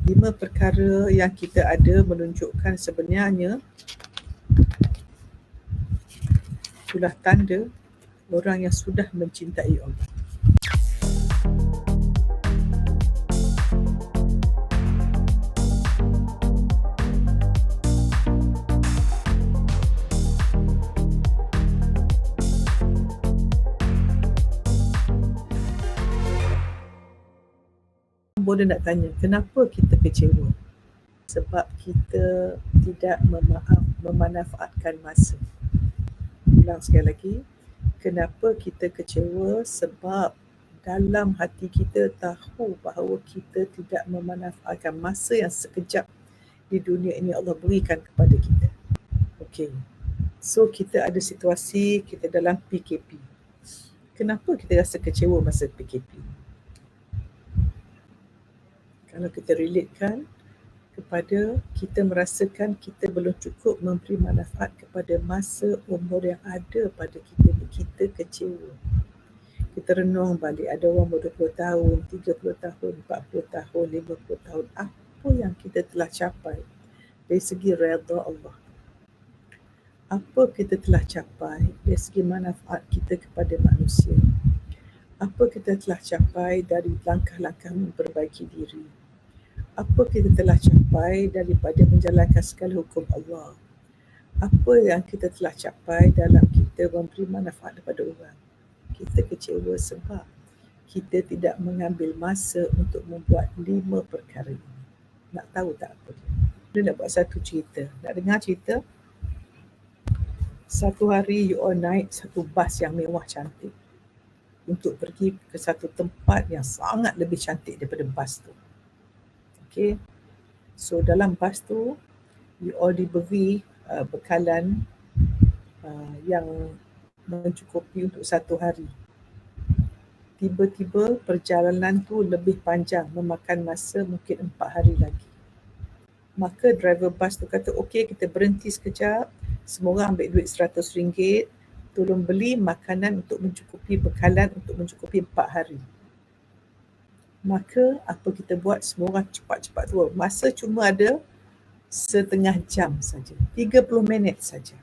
5 perkara yang kita ada menunjukkan sebenarnya itulah tanda orang yang sudah mencintai Allah. Boleh nak tanya, kenapa kita kecewa? Sebab kita tidak memanfaatkan masa. Ulang sekali lagi, kenapa kita kecewa? Sebab dalam hati kita tahu bahawa kita tidak memanfaatkan masa yang sekejap di dunia ini Allah berikan kepada kita. Okey. So kita ada situasi kita dalam PKP. Kenapa kita rasa kecewa masa PKP? Kalau kita relatekan kepada kita merasakan kita belum cukup memberi manfaat kepada masa umur yang ada pada kita, kita kecewa. Kita renung balik, ada orang ber-20 tahun, 30 tahun, 40 tahun, 50 tahun. Apa yang kita telah capai dari segi redha Allah? Apa kita telah capai dari segi manfaat kita kepada manusia? Apa kita telah capai dari langkah-langkah memperbaiki diri? Apa kita telah capai daripada menjalankan segala hukum Allah? Apa yang kita telah capai dalam kita memberi manfaat kepada orang? Kita kecewa sebab kita tidak mengambil masa untuk membuat 5 perkara ini. Nak tahu tak apa dia? Dia nak buat satu cerita. Nak dengar cerita? Satu hari you all naik satu bas yang mewah cantik untuk pergi ke satu tempat yang sangat lebih cantik daripada bas tu. Okay. So dalam bas tu, you all diberi bekalan yang mencukupi untuk satu hari. Tiba-tiba perjalanan tu lebih panjang, memakan masa mungkin 4 hari lagi. Maka driver bas tu kata, okey kita berhenti sekejap, semua orang ambil duit RM100, tolong beli makanan untuk mencukupi bekalan untuk mencukupi 4 hari. Maka apa kita buat, semua orang cepat-cepat turun. Masa cuma ada setengah jam saja, 30 minit saja.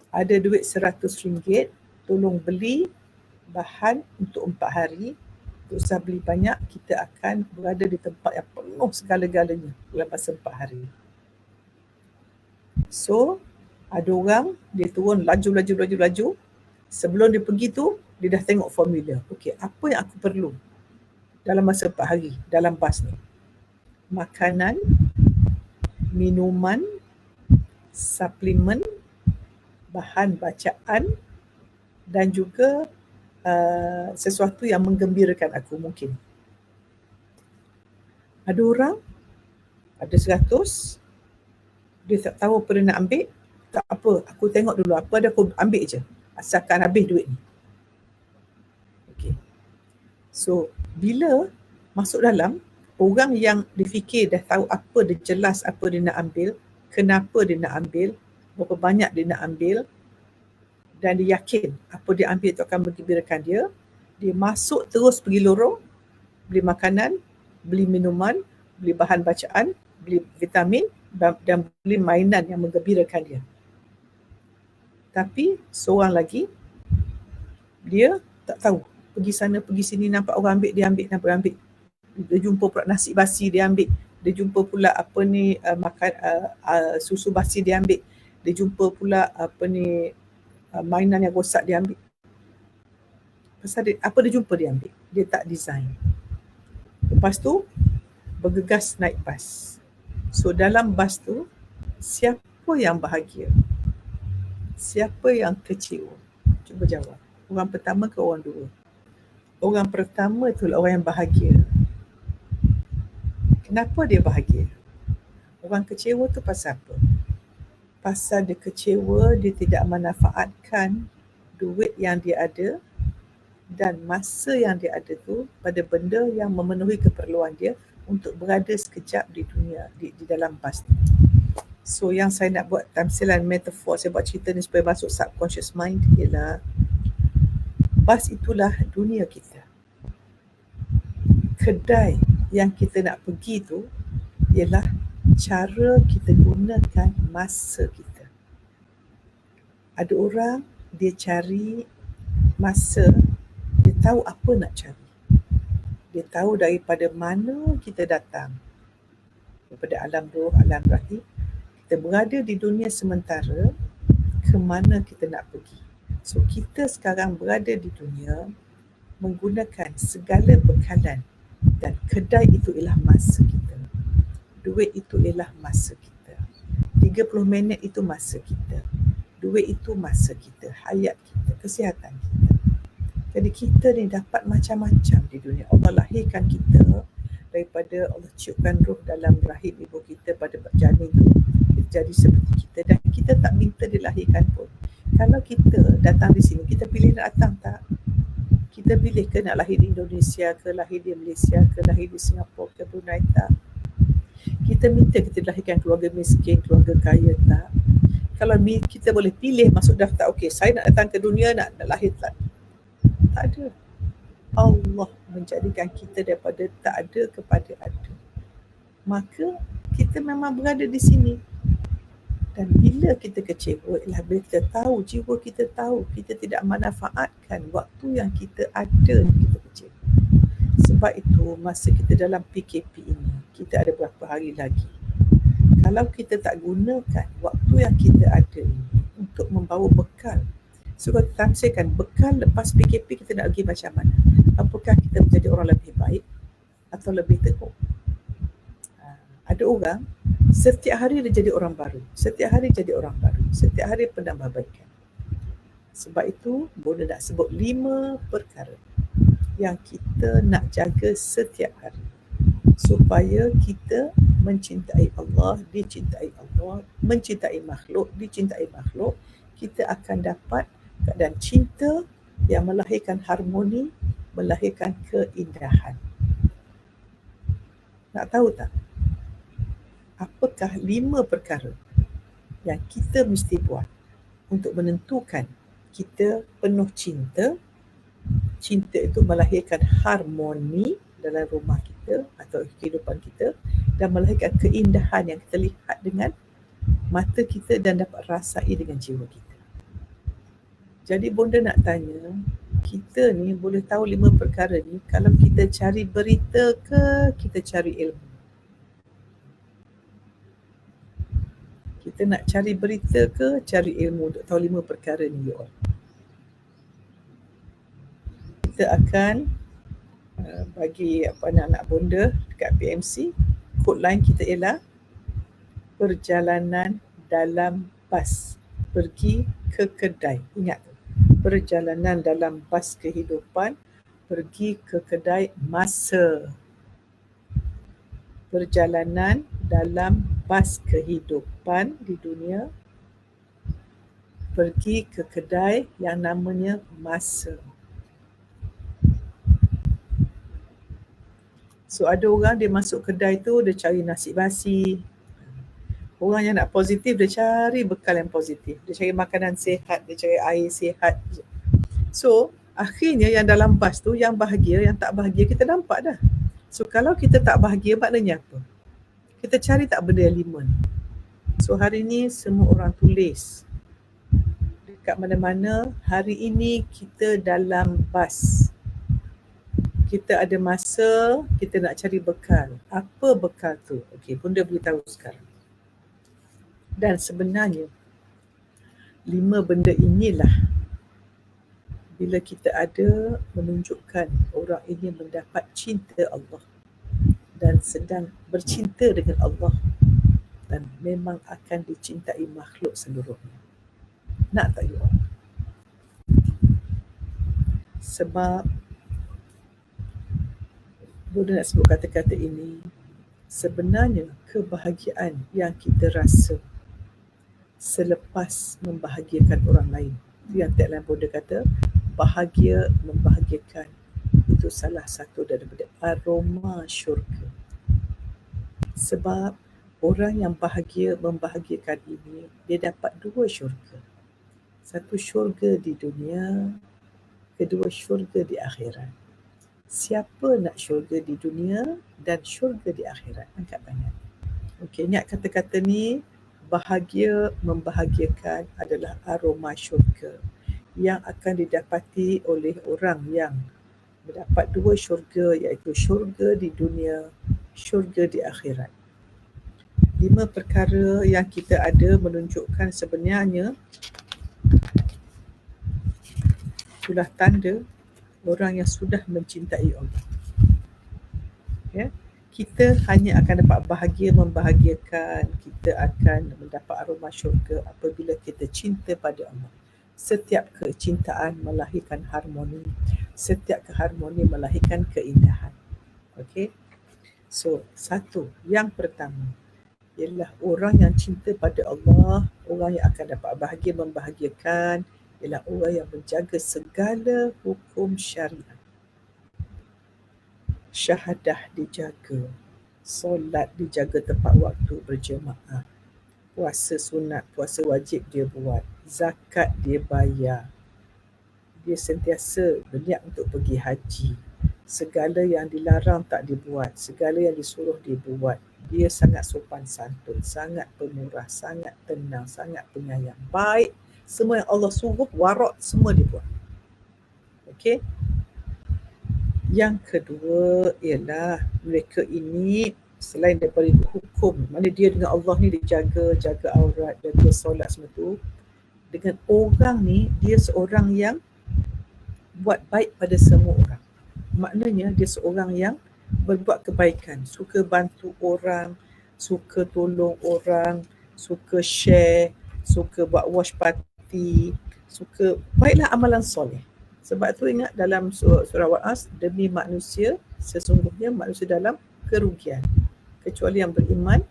Ada duit RM100, tolong beli bahan untuk 4 hari. Tak usah beli banyak, kita akan berada di tempat yang penuh segala-galanya dalam masa 4 hari. So, ada orang, dia turun laju. Sebelum dia pergi tu, dia dah tengok formula. Okey, apa yang aku perlu dalam masa 4 hari dalam bas ni? Makanan, minuman, suplemen, bahan bacaan dan juga sesuatu yang menggembirakan aku mungkin. Ada orang, ada 100, dia tak tahu apa dia nak ambil. Tak apa, aku tengok dulu apa ada aku ambil je. Asalkan habis duit ni. Okay. So, bila masuk dalam, orang yang difikir dah tahu apa dia jelas apa dia nak ambil, kenapa dia nak ambil, berapa banyak dia nak ambil, dan dia yakin apa dia ambil itu akan menggembirakan dia, dia masuk terus pergi lorong, beli makanan, beli minuman, beli bahan bacaan, beli vitamin dan beli mainan yang menggembirakan dia. Tapi seorang lagi, dia tak tahu. Pergi sana, pergi sini, nampak orang ambil, dia ambil, nampak ambil. Dia jumpa pula nasi basi, dia ambil. Dia jumpa pula susu basi, dia ambil. Dia jumpa pula mainan yang rosak, dia ambil. Pasal apa dia jumpa, dia ambil. Dia tak design. Lepas tu, bergegas naik bas. So dalam bas tu, siapa yang bahagia? Siapa yang kecewa? Cuba jawab. Orang pertama ke orang dua? Orang pertama itulah orang yang bahagia. Kenapa dia bahagia? Orang kecewa tu pasal apa? Pasal dia kecewa, dia tidak manfaatkan duit yang dia ada dan masa yang dia ada tu pada benda yang memenuhi keperluan dia untuk berada sekejap di dunia, di dalam bas ni. So yang saya nak buat tamsilan metafor, saya buat cerita ni supaya masuk subconscious mind, ialah bas itulah dunia kita. Kedai yang kita nak pergi tu ialah cara kita gunakan masa kita. Ada orang dia cari masa, dia tahu apa nak cari. Dia tahu daripada mana kita datang, daripada alam roh, alam rahim. Kita berada di dunia sementara, ke mana kita nak pergi. So kita sekarang berada di dunia menggunakan segala bekalan, dan kedai itu ialah masa kita. Duit itu ialah masa kita. 30 minit itu masa kita. Duit itu masa kita, hayat kita, kesihatan kita. Jadi kita ni dapat macam-macam di dunia. Allah lahirkan kita daripada Allah ciupkan roh dalam rahim ibu kita pada janin tu, kita jadi seperti kita, dan kita tak minta dilahirkan pun. Kalau kita datang di sini, kita pilih nak datang tak? Kita pilih ke nak lahir di Indonesia ke, lahir di Malaysia ke, lahir di Singapura ke, Brunei tak? Kita minta kita dilahirkan keluarga miskin, keluarga kaya tak? Kalau kita boleh pilih masuk daftar, okey, saya nak datang ke dunia, nak lahir tak? Tak ada. Allah menjadikan kita daripada tak ada kepada ada. Maka kita memang berada di sini. Dan bila kita kecewa, ialah bila kita tahu, jiwa kita tahu kita tidak manfaatkan waktu yang kita ada, kita kecewa. Sebab itu masa kita dalam PKP ini, kita ada berapa hari lagi. Kalau kita tak gunakan waktu yang kita ada ini untuk membawa bekal, so tamsirkan bekal lepas PKP kita nak pergi macam mana? Apakah kita menjadi orang lebih baik atau lebih teruk? Ada orang setiap hari dia jadi orang baru, setiap hari jadi orang baru, setiap hari penambahbaikan. Sebab itu Bonda nak sebut 5 perkara yang kita nak jaga setiap hari supaya kita mencintai Allah, dicintai Allah, mencintai makhluk, dicintai makhluk. Kita akan dapat keadaan cinta yang melahirkan harmoni, melahirkan keindahan. Nak tahu tak? Apakah 5 perkara yang kita mesti buat untuk menentukan kita penuh cinta? Cinta itu melahirkan harmoni dalam rumah kita atau kehidupan kita, dan melahirkan keindahan yang kita lihat dengan mata kita dan dapat rasai dengan jiwa kita. Jadi Bonda nak tanya, kita ni boleh tahu 5 perkara ni kalau kita cari berita ke kita cari ilmu? Kita nak cari berita ke cari ilmu untuk tahu 5 perkara ni, you all? Kita akan bagi anak-anak Bonda dekat PMC. Kod line kita ialah perjalanan dalam bas pergi ke kedai. Ingat tu, perjalanan dalam bas kehidupan pergi ke kedai masa. Perjalanan dalam bas kehidupan di dunia pergi ke kedai yang namanya masa. So ada orang dia masuk kedai tu, dia cari nasi basi. Orang yang nak positif, dia cari bekal yang positif. Dia cari makanan sihat, dia cari air sihat. So akhirnya yang dalam bas tu, yang bahagia, yang tak bahagia kita nampak dah. So kalau kita tak bahagia, maknanya apa? Kita cari tak benda yang 5 ni. So hari ni semua orang tulis dekat mana-mana, hari ini kita dalam bas. Kita ada masa, kita nak cari bekal. Apa bekal tu? Okey, Bonda beritahu sekarang. Dan sebenarnya 5 benda inilah bila kita ada menunjukkan orang ini mendapat cinta Allah dan sedang bercinta dengan Allah dan memang akan dicintai makhluk seluruhnya. Nak tak you all? Sebab Bonda nak sebut kata-kata ini, sebenarnya kebahagiaan yang kita rasa selepas membahagiakan orang lain, itu yang tagline Bonda kata, bahagia membahagiakan, itu salah satu daripada aroma syurga. Sebab orang yang bahagia membahagiakan ini, dia dapat 2 syurga. Satu syurga di dunia, kedua syurga di akhirat. Siapa nak syurga di dunia dan syurga di akhirat? Angkat tangan. Okey, ingat kata-kata ni, bahagia membahagiakan adalah aroma syurga yang akan didapati oleh orang yang mendapat dua syurga, iaitu syurga di dunia, syurga di akhirat. 5 perkara yang kita ada menunjukkan sebenarnya itulah tanda orang yang sudah mencintai Allah. Ya, kita hanya akan dapat bahagia membahagiakan, kita akan mendapat aroma syurga apabila kita cinta pada Allah. Setiap kecintaan melahirkan harmoni, setiap keharmoni melahirkan keindahan. Okey. So, yang pertama ialah orang yang cinta pada Allah, orang yang akan dapat bahagia membahagiakan ialah orang yang menjaga segala hukum syariat. Syahadah dijaga, solat dijaga tepat waktu berjemaah, puasa sunat, puasa wajib dia buat, zakat dia bayar, dia sentiasa berniat untuk pergi haji, segala yang dilarang tak dibuat, segala yang disuruh dia buat. Dia sangat sopan santun, sangat pemurah, sangat tenang, sangat penyayang, baik. Semua yang Allah suruh, warak, semua dia buat. Okey. Yang kedua ialah mereka ini selain daripada hukum, mana dia dengan Allah ni dia jaga aurat, jaga solat semua tu. Dengan orang ni, dia seorang yang buat baik pada semua orang. Maknanya dia seorang yang berbuat kebaikan, suka bantu orang, suka tolong orang, suka share, suka buat wash party, suka baiklah amalan soleh. Sebab tu ingat dalam surah Wa'as, demi manusia, sesungguhnya manusia dalam kerugian. Kecuali yang beriman,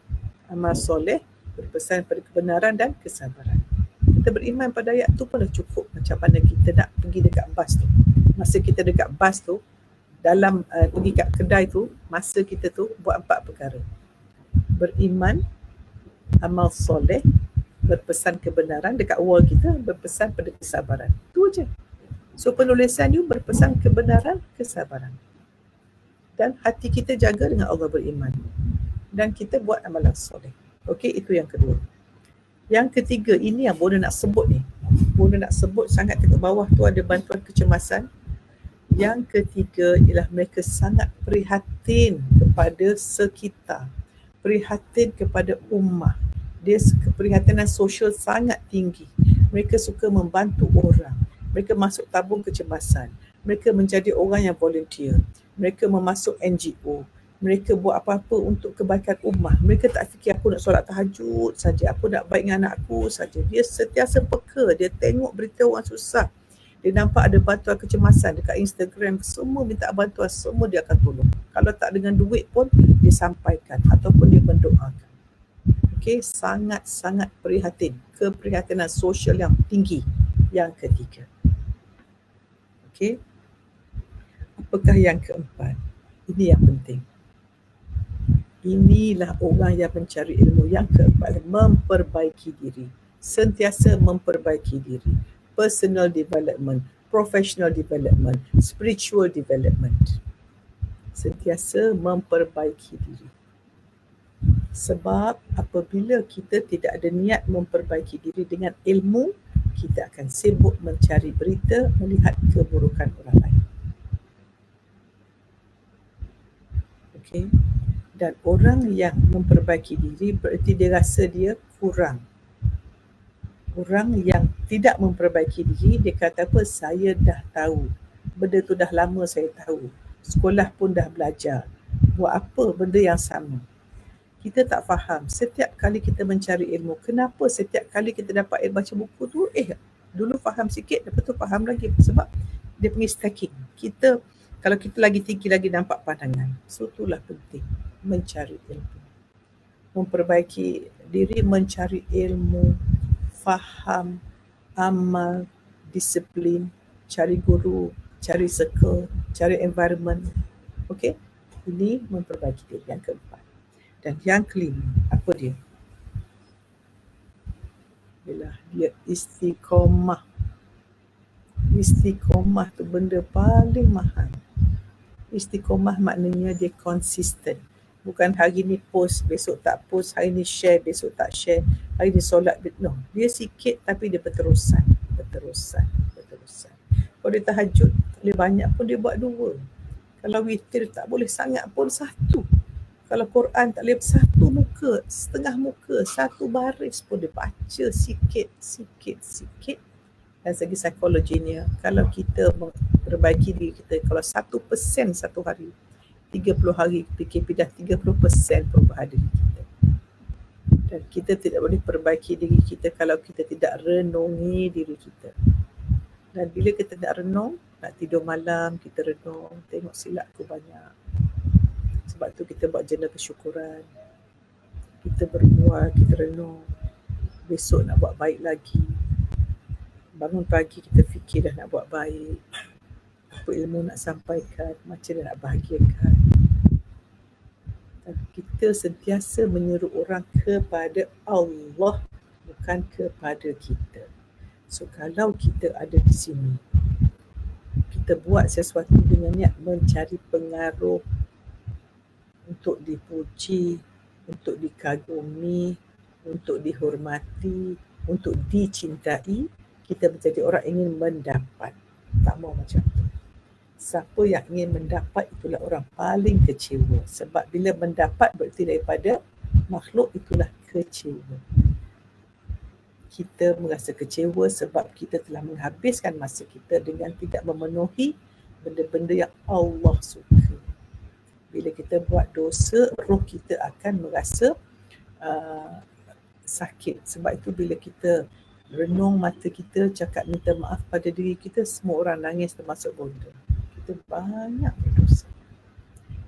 amal soleh, berpesan pada kebenaran dan kesabaran. Kita beriman pada ayat tu pun dah cukup. Macam mana kita nak pergi dekat bas tu. Masa kita dekat bas tu, dalam pergi kat kedai tu, masa kita tu buat 4 perkara. Beriman, amal soleh, berpesan kebenaran, dekat wall kita berpesan pada kesabaran. Itu je. So penulisan you berpesan kebenaran, kesabaran. Dan hati kita jaga dengan Allah beriman. Dan kita buat amalan soleh. Okey, itu yang kedua. Yang ketiga, ini yang Bona nak sebut ni. Bona nak sebut sangat dekat bawah tu ada bantuan kecemasan. Yang ketiga ialah mereka sangat prihatin kepada sekitar. Prihatin kepada ummah. Dia keprihatinan sosial sangat tinggi. Mereka suka membantu orang. Mereka masuk tabung kecemasan. Mereka menjadi orang yang volunteer. Mereka memasuk NGO. Mereka buat apa-apa untuk kebaikan ummah. Mereka tak fikir aku nak solat tahajud saja, aku nak baik dengan anak aku saja. Dia sentiasa peka. Dia tengok berita orang susah. Dia nampak ada bantuan kecemasan dekat Instagram. Semua minta bantuan, semua dia akan tolong. Kalau tak dengan duit pun, dia sampaikan ataupun dia mendoakan. Okey, sangat-sangat prihatin. Keprihatinan sosial yang tinggi. Yang ketiga. Okey. Apakah yang keempat? Ini yang penting. Inilah orang yang mencari ilmu. Yang keempat, memperbaiki diri. Sentiasa memperbaiki diri. Personal development, professional development, spiritual development. Sentiasa memperbaiki diri. Sebab apabila kita tidak ada niat memperbaiki diri dengan ilmu, kita akan sibuk mencari berita, melihat keburukan orang lain. Okey. Dan orang yang memperbaiki diri berarti dia rasa dia kurang. Orang yang tidak memperbaiki diri, dia kata apa? Saya dah tahu. Benda tu dah lama saya tahu. Sekolah pun dah belajar. Buat apa benda yang sama? Kita tak faham. Setiap kali kita mencari ilmu, kenapa setiap kali kita dapat baca buku tu, dulu faham sikit, lepas tu faham lagi. Sebab dia panggil stacking. Kalau kita lagi tinggi lagi nampak pandangan. So itulah penting. Mencari ilmu. Memperbaiki diri, mencari ilmu, faham, amal, disiplin, cari guru, cari circle, cari environment. Okey? Ini memperbaiki diri yang keempat. Dan yang kelima, apa dia? Ialah dia istiqomah. Istiqomah tu benda paling mahal. Istiqomah maknanya dia konsisten. Bukan hari ni post, besok tak post, hari ni share, besok tak share, hari ni solat. No, dia sikit tapi dia berterusan. Kalau dia tahajud boleh banyak pun dia buat 2. Kalau witir tak boleh sangat pun 1. Kalau Quran tak boleh 1 muka, setengah muka, 1 baris pun dia baca sikit. Dan segi psikologinya, kalau kita perbaiki diri kita, kalau 1% satu hari, 30 hari PKP dah 30% perubahan diri kita. Dan kita tidak boleh perbaiki diri kita kalau kita tidak renungi diri kita. Dan bila kita nak renung, nak tidur malam, kita renung, tengok silapku banyak. Sebab tu kita buat jurnal kesyukuran. Kita berbual, kita renung. Besok nak buat baik lagi. Bangun pagi kita fikir dah nak buat baik. Apa ilmu nak sampaikan, macam mana nak bahagiakan. Dan kita sentiasa menyeru orang kepada Allah, bukan kepada kita. So kalau kita ada di sini, kita buat sesuatu dengan niat mencari pengaruh untuk dipuji, untuk dikagumi, untuk dihormati, untuk dicintai, kita menjadi orang ingin mendapat. Tak mau macam tu. Siapa yang ingin mendapat itulah orang paling kecewa. Sebab bila mendapat berarti daripada makhluk, itulah kecewa. Kita merasa kecewa sebab kita telah menghabiskan masa kita dengan tidak memenuhi benda-benda yang Allah suka. Bila kita buat dosa, roh kita akan merasa sakit. Sebab itu bila kita renung mata kita, cakap minta maaf pada diri kita, semua orang nangis termasuk bonda. Kita banyak berdosa.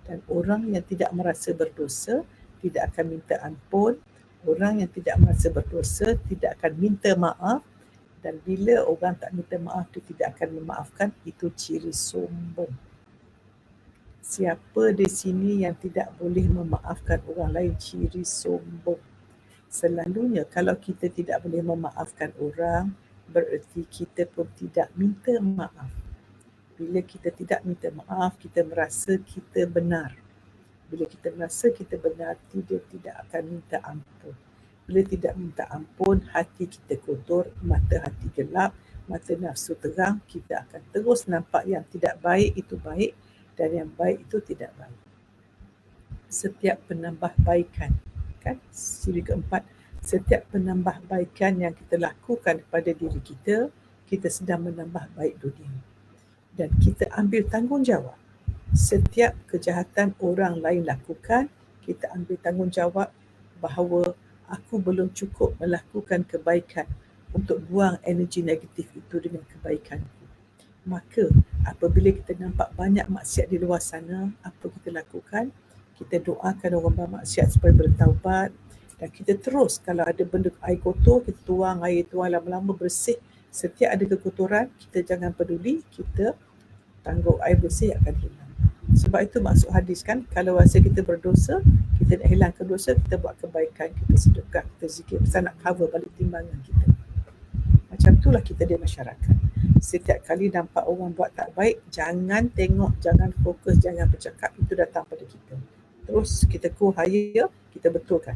Dan orang yang tidak merasa berdosa tidak akan minta ampun. Orang yang tidak merasa berdosa tidak akan minta maaf. Dan bila orang tak minta maaf, dia tidak akan memaafkan. Itu ciri sombong. Siapa di sini yang tidak boleh memaafkan orang lain, ciri sombong. Selalunya kalau kita tidak boleh memaafkan orang, bererti kita pun tidak minta maaf. Bila kita tidak minta maaf, kita merasa kita benar. Bila kita merasa kita benar, dia tidak akan minta ampun. Bila tidak minta ampun, hati kita kotor, mata hati gelap, mata nafsu terang, kita akan terus nampak yang tidak baik itu baik dan yang baik itu tidak baik. Setiap penambahbaikan, kan? Siri keempat, setiap penambahbaikan yang kita lakukan kepada diri kita, kita sedang menambah baik dunia. Dan kita ambil tanggungjawab. Setiap kejahatan orang lain lakukan, kita ambil tanggungjawab bahawa aku belum cukup melakukan kebaikan untuk buang energi negatif itu dengan kebaikanku. Maka apabila kita nampak banyak maksiat di luar sana, apa kita lakukan? Kita doakan orang bermaksiat supaya bertaubat. Dan kita terus, kalau ada benda air kotor, kita tuang air itu, lama-lama bersih. Setiap ada kekotoran, kita jangan peduli, kita tangguh air bersih akan hilang. Sebab itu maksud hadis kan, kalau rasa kita berdosa, kita nak hilangkan dosa, kita buat kebaikan, kita sedekah, kita zikir, pasal nak cover balik timbangan kita. Macam itulah kita di masyarakat. Setiap kali nampak orang buat tak baik, jangan tengok, jangan fokus, jangan bercakap, itu datang pada kita. Terus kita kuhaya, kita betulkan.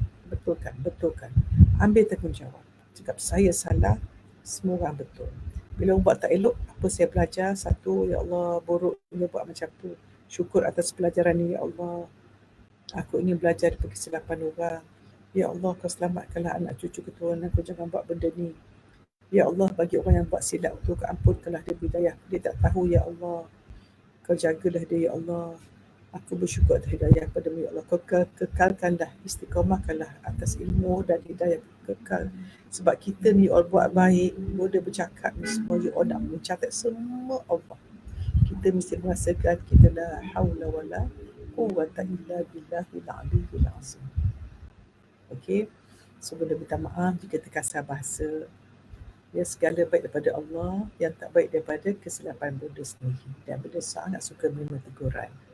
Ambil tanggungjawab. Cakap saya salah, semua orang betul. Bila orang buat tak elok, apa saya belajar? Satu, ya Allah, buruknya buat macam tu. Syukur atas pelajaran ni, ya Allah. Aku ingin belajar daripada kesilapan orang. Ya Allah, kau selamatkanlah anak cucu keturunan aku, jangan buat benda ni. Ya Allah, bagi orang yang buat silap tu, kau ampunkanlah dia hidayah. Dia tak tahu, ya Allah. Kau jagalah dia, ya Allah. Aku bersyukur atas hidayah padamu, ya Allah. Kau kekalkanlah, istiqamahkanlah atas ilmu dan hidayah kekal. Sebab kita ni all buat baik, boleh bercakap ni semua, you all nak mencatat semua Allah. Kita mesti merasakan kita la haula wala quwwata illa billahil aliyyil azim. Okey. So boleh minta maaf jika terkasar bahasa. Ya, segala baik daripada Allah, yang tak baik daripada kesilapan benda sendiri. Dan benda sangat suka menerima teguran.